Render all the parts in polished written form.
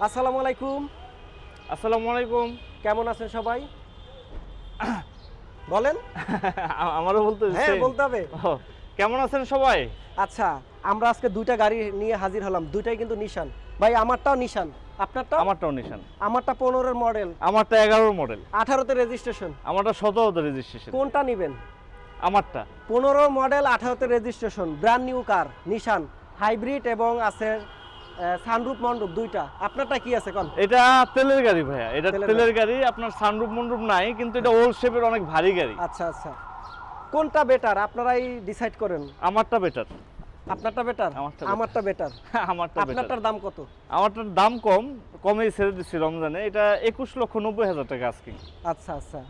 আসসালামু আলাইকুম। আসসালামু আলাইকুম। কেমন আছেন সবাই? বলেন। আমারও বলতে হ্যাঁ, বলতে হবে। কেমন আছেন সবাই? আচ্ছা, আমরা আজকে দুইটা গাড়ি নিয়ে হাজির হলাম। দুইটাই কিন্তু নিশান। ভাই আমারটাও নিশান, আপনারটাও? আমারটাও নিশান। আমারটা 15 মডেল, আমারটা 11 মডেল, 18 রেজিস্ট্রেশন। আমারটা 17 রেজিস্ট্রেশন। কোনটা নেবেন? আমারটা 15 model, 18 registration, brand new car, Nissan hybrid এবং আছে সানরুফ মন্ডপ দুইটা। আপনারটা কি আছে কোন? এটা তেলের গাড়ি ভাইয়া, এটা তেলের তেলের গাড়ি। আপনার সানরুফ মন্ডপ নাই, কিন্তু এটা ওল্ড শেপের অনেক ভারী গাড়ি। আচ্ছা আচ্ছা, কোনটা বেটার আপনারাই ডিসাইড করেন। আমারটা বেটার। আপনারটা বেটার? আমারটা বেটার। আমারটা বেটার। আপনারটার দাম কত? আমারটার দাম কমেই ছেড়ে দিচ্ছি রমজানে। এটা 21,90,000 টাকা আজকে। আচ্ছা আচ্ছা,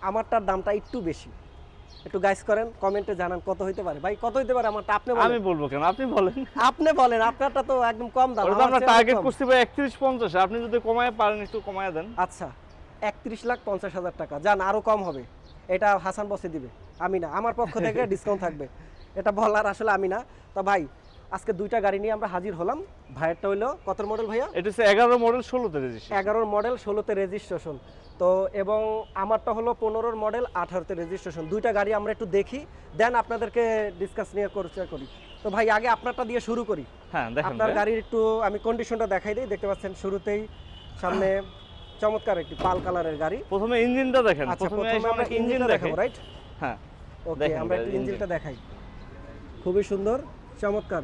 আমারটার দামটা একটু বেশি। একটু গাইস করেন, কমেন্টে জানান কত হইতে পারে। ভাই কত হইতে পারে আমারটা? আপনি বলেন। আমি বলবো কেন, আপনি বলেন। আপনি বলেন, আপনারটা তো একদম কম দাম। ওটা আমরা টার্গেট করছি ভাই 31-50। আপনি যদি কমায় পারেন একটু কমায় দেন। আচ্ছা, 31,50,000 টাকা। জান আরো কম হবে। এটা হাসান বসে দিবে, আমি না। আমার পক্ষ থেকে ডিসকাউন্ট থাকবে। এটা বলার আসলে আমি না। তো ভাই আজকে দুইটা গাড়ি নিয়ে আমরা হাজির হলাম। ভাইয়েরটা হইলো কত মডেল ভাইয়া? এটা হচ্ছে 11 মডেল 16 রেজিস্ট্রেশন। 11 model 16 registration. তো এবং আমারটা হলো 15 মডেল 18 রেজিস্ট্রেশন। দুইটা গাড়ি আমরা একটু দেখি, দেন আপনাদেরকে ডিসকাস নিয়ে চর্চা করি। তো ভাই আগে আপনারটা দিয়ে শুরু করি। হ্যাঁ দেখেন, আপনার গাড়ির একটু আমি কন্ডিশনটা দেখাই দিই। দেখতে পাচ্ছেন শুরুতেই সামনে চমৎকার একটি পাল কালারের গাড়ি। প্রথমে ইঞ্জিনটা দেখেন। আচ্ছা, প্রথমে আমরা ইঞ্জিনটা দেখাবো, রাইট? হ্যাঁ ওকে, আমরা একটু ইঞ্জিনটা দেখাই। খুবই সুন্দর, চমৎকার,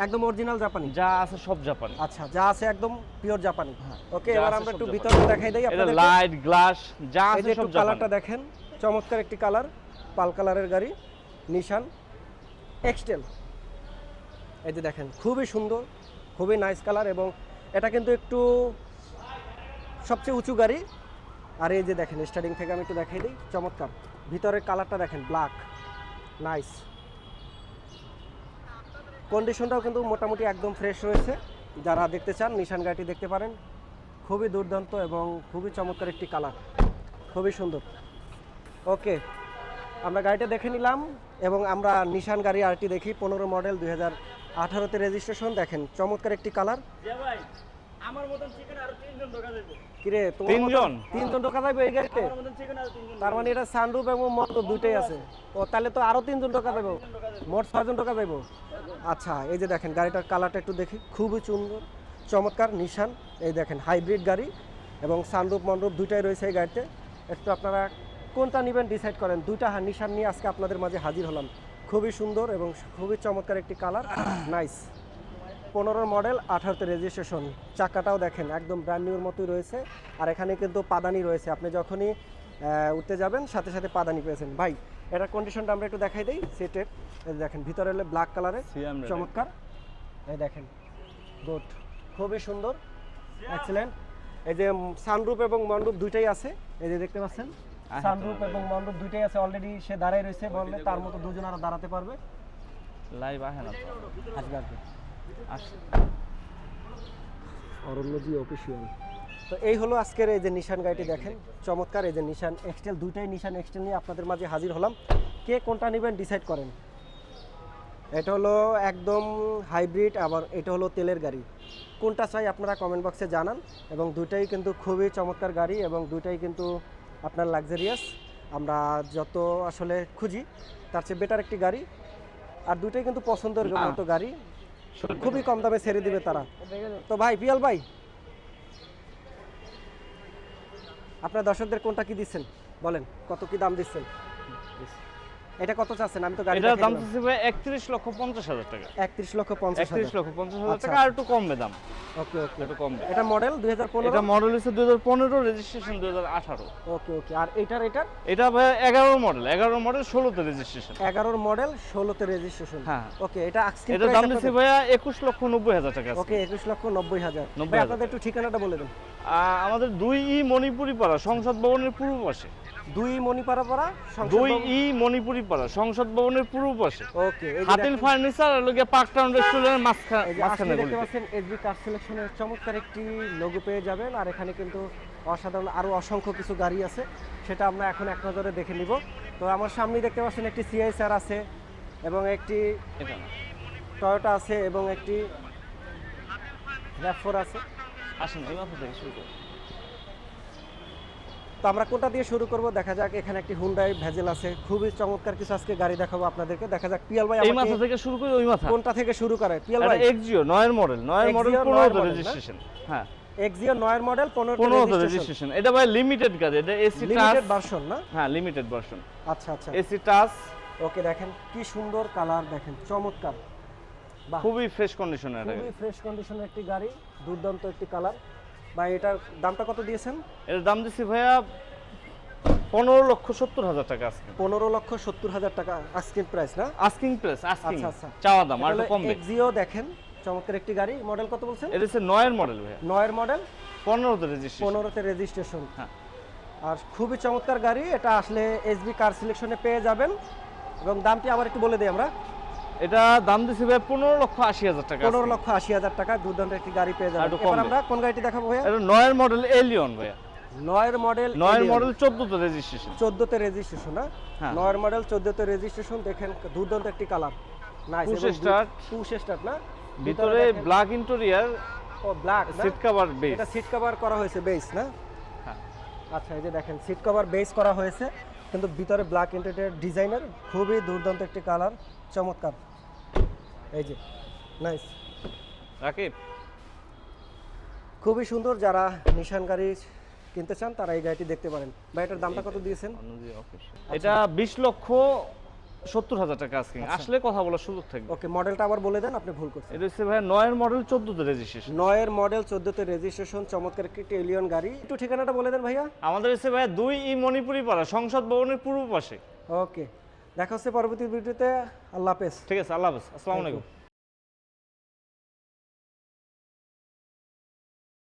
একদম অরিজিনাল জাপানি। যা আছে সব জাপানি। আচ্ছা, যা আছে একদম পিওর জাপানি। ওকে, যা এবার আছে আমরা সব একটু জাপানি। ভিতরে দেখাই দেই এটা আপনাদের। লাইট গ্লাস যা এই আছে যে সব একটু জাপানি। কালারটা দেখেন, চমৎকার একটি কালার, পাল কালারের গাড়ি, নিশান এক্সটেল। এই যে দেখেন, খুবই সুন্দর, খুবই নাইস কালার। এবং এটা কিন্তু একটু সবচেয়ে উঁচু গাড়ি। আর এই যে দেখেন, স্টার্টিং থেকে আমি একটু দেখাই দিই, চমৎকার। ভিতরের কালারটা দেখেন, ব্ল্যাক, নাইস। কন্ডিশনটাও কিন্তু মোটামুটি একদম ফ্রেশ রয়েছে। যারা দেখতে চান নিশান গাড়িটি দেখতে পারেন। খুবই দুর্দান্ত এবং খুবই চমৎকার একটি কালার, খুবই সুন্দর। ওকে, আমরা গাড়িটা দেখে নিলাম এবং আমরা নিশান গাড়ি আরটি দেখি। 15 মডেল 2018 রেজিস্ট্রেশন। দেখেন চমৎকার একটি কালার। আমার মতন চিকেন আর তিনজন ঢোকা যাবে। কিরে, তিনজন ঢোকা যাবে এই গাড়িতে? আমার মতন চিকেন আর তিনজন। তার মানে এটা সানরুফ এবং মন্ডপ দুইটাই আছে। ও তাহলে তো আরো 3 জন ঢোকা যাবে, মোট 6 জন ঢোকা যাবে। আচ্ছা, এই যে দেখেন গাড়িটার কালারটা একটু দেখি, খুবই সুন্দর চমৎকার। নিশান, এই দেখেন হাইব্রিড গাড়ি এবং সানরুফ মন্ডপ দুইটাই রয়েছে এই গাড়িতে। একটু আপনারা কোনটা নেবেন ডিসাইড করেন। দুইটা নিশান নিয়ে আজকে আপনাদের মাঝে হাজির হলাম। খুবই সুন্দর এবং খুবই চমৎকার একটি কালার, নাইস। 15 model 18 registration. চাকাটাও দেখেন একদম ব্র্যান্ড নিউর মতোই রয়েছে। আর এখানে কিন্তু পাদানি রয়েছে, আপনি যখনই উঠতে যাবেন সাথে সাথে পাদানি পেয়েছেন। ভাই এটার কন্ডিশনটা আমরা একটু দেখাই দিই। সেটের এই দেখেন, ভিতরে হলে ব্ল্যাক কালারে, চমৎকার। এই দেখেন, গুড, খুবই সুন্দর, এক্সেলেন্ট। এই যে সানরুফ এবং মন্ডপ দুইটাই আছে। এই যে দেখতে পাচ্ছেন, সানরুফ এবং মন্ডপ দুইটাই আছে। অলরেডি সে দাঁড়ায় রয়েছে, বললে তার মতো দুজন আরো দাঁড়াতে পারবে। লাইভ আহে না আসবে আসবে আসে। অরণ্যজি অফিসিয়াল। তো এই হলো আজকের এই যে নিশান গাড়িটি দেখেন, চমৎকার। এই যে নিশান এক্সটেল, দুইটাই নিশান এক্সটেল নিয়ে আপনাদের মাঝে হাজির হলাম। কে কোনটা নেবেন ডিসাইড করেন। এটা হলো একদম হাইব্রিড, আবার এটা হলো তেলের গাড়ি। কোনটা চাই আপনারা কমেন্ট বক্সে জানান। এবং দুইটাই কিন্তু খুবই চমৎকার গাড়ি এবং দুইটাই কিন্তু আপনার লাক্সারিয়াস। আমরা যত আসলে খুঁজি তার চেয়ে বেটার একটি গাড়ি। আর দুইটাই কিন্তু পছন্দের মতো গাড়ি, খুবই কম দামে ছেড়ে দিবে তারা। তো ভাই পিয়াল ভাই, আপনার দর্শকদের কোনটা কি দিচ্ছেন বলেন, কত কি দাম দিচ্ছেন? এটা কত চাচ্ছেন? আমি তো গাড়ি এটার দাম চাচ্ছি ভাই 31,50,000 টাকা। 31,50,000 টাকা। আর একটু কমবে দাম। ওকে ওকে, একটু কমবে। এটা মডেল 2015? এটা মডেল হচ্ছে 2015, রেজিস্ট্রেশন 2018। ওকে ওকে। আর এটার এটা ভাই 11 মডেল 16 রেজিস্ট্রেশন। 11 model 16 registration. হ্যাঁ। ওকে, এটা আজকে এটা দাম দিচ্ছি ভাইয়া 21,90,000 টাকা। ওকে, 21,90,000। 90,000 ভাই আপনাদের একটু ঠিকানাটা বলে দেন। আমাদের 2E মণিপুরি পাড়া, সংসদ ভবনের পূর্ব পাশে। 2 মণিপাড়া পাড়া, 2E মণিপুরি পাড়া, সংসদ ভবনের পূর্ব পাশে। ওকে, এই যে হাতিল ফার্নিচার আর লগে পার্ক টাউন রেস্টুরেন্টের এই যে মাঝখানে দেখতে গলিতে। পাচ্ছেন এসবি কার সিলেকশনের চমৎকার একটি লোগো পেয়ে যাবেন। আর এখানে কিন্তু অসাধারণ আরো অসংখ্য কিছু গাড়ি আছে, সেটা আমরা এখন এক নজরে দেখে নিব। তো আমার সামনেই দেখতে পাচ্ছেন একটি সিআইএসআর আছে এবং একটি এটা টয়োটা আছে এবং একটি RAV4 আছে। আসেন এই মাথা থেকে শুরু করুন। তো আমরা কোনটা দিয়ে শুরু করব দেখা যাক। এখানে একটি হুন্ডাই ভেজেল আছে, খুবই চমৎকার কিছু আজকে গাড়ি দেখাবো আপনাদেরকে। দেখা যাক পিয়াল ভাই এই আমাকে মাথা থেকে শুরু করে ওই মাথা। কোনটা থেকে শুরু করে পিয়াল এটা ভাই? এক্সিও 9 এর মডেল, 9 এর মডেল Exio 15 তে model, না? রেজিস্ট্রেশন। হ্যাঁ এক্সিও 9 এর মডেল 15 15 তে রেজিস্ট্রেশন, রেজিস্ট্রেশন। এটা ভাই লিমিটেড গাড়ি, এটা এসি টাচ। লিমিটেড ভার্সন না? হ্যাঁ লিমিটেড ভার্সন, আচ্ছা আচ্ছা, এসি টাচ। ওকে দেখেন কি সুন্দর কালার, দেখেন চমৎকার, বাহ খুবই ফ্রেশ কন্ডিশনে এটা। খুবই ফ্রেশ কন্ডিশনের একটি গাড়ি, দুর্দান্ত একটি কালার। ভাই এটার দামটা কত দিয়েছেন? এর দাম দিছি ভাইয়া 15,70,000 টাকা আজকে। 15,70,000 টাকা আস্কিং প্রাইস না? আস্কিং প্রাইস, আস্কিং আচ্ছা, আচ্ছা। চাওয়া দাম আর একটু কমবে। এক্সিও দেখেন চমৎকার একটি গাড়ি, মডেল কত বলছেন? এটা হচ্ছে 9 এর মডেল ভাইয়া, 9 এর মডেল, 15 তে রেজিস্ট্রেশন। 15 তে রেজিস্ট্রেশন। হ্যাঁ। আর খুবই চমৎকার গাড়ি, এটা আসলে এসবি কার সিলেকশনে পেয়ে যাবেন। এবং দামটি আবার একটু বলে দিই আমরা, এটা দাম দিছি ভাই 15,80,000 টাকা। 15,80,000 টাকা দুর্দান্ত একটি গাড়ি পেয়ে যাবেন। একটু এবার কমবে। আমরা কোন গাড়িটি দেখাবো ভাইয়া? এটা 9 এর মডেল এলিয়ন ভাইয়া, 9 এর মডেল, 9 এর মডেল 14 তে রেজিস্ট্রেশন। 14 তে রেজিস্ট্রেশন না? হ্যাঁ। 9 এর মডেল 14 তে রেজিস্ট্রেশন, দেখেন দুর্দান্ত একটি colour, nice. Push start। Push start না? ভিতরে দেখেন। ব্ল্যাক ইন্টেরিয়র, ও ব্ল্যাক না? Seat cover base. এটা সিট কভার করা হয়েছে বেস না? হ্যাঁ। আচ্ছা এই যে দেখেন সিট কভার বেস করা হয়েছে, কিন্তু ভিতরে ব্ল্যাক ইন্টেরিয়র ডিজাইনার, খুবই দুর্দান্ত একটি কালার, চমৎকার। এই যে নাইস, রাকিব খুবই সুন্দর। যারা নিশান গাড়ি কিনতে চান তারা এই গাড়িটি দেখতে পারেন। ভাই এটার দামটা কত দিয়েছেন? এটা 20,70,000 টাকা আজকে। আচ্ছা। আসলে কথা বলার সুযোগ থাকবে। ওকে মডেলটা আবার বলে দেন, আপনি ভুল করছেন। এটা হচ্ছে ভাই 9 এর মডেল 14 তে রেজিস্ট্রেশন। 9 এর মডেল 14 তে রেজিস্ট্রেশন, চমৎকার একটি এলিয়ন গাড়ি। একটু ঠিকানাটা বলে দেন ভাইয়া। আমাদের হচ্ছে ভাই 2 ই মণিপুরি পাড়া, সংসদ ভবনের পূর্ব পাশে। ওকে, দেখা হচ্ছে পরবর্তী ভিডিওতে। আল্লাহ হাফেজ। ঠিক আছে, আল্লাহ হাফেজ, আসসালামু আলাইকুম।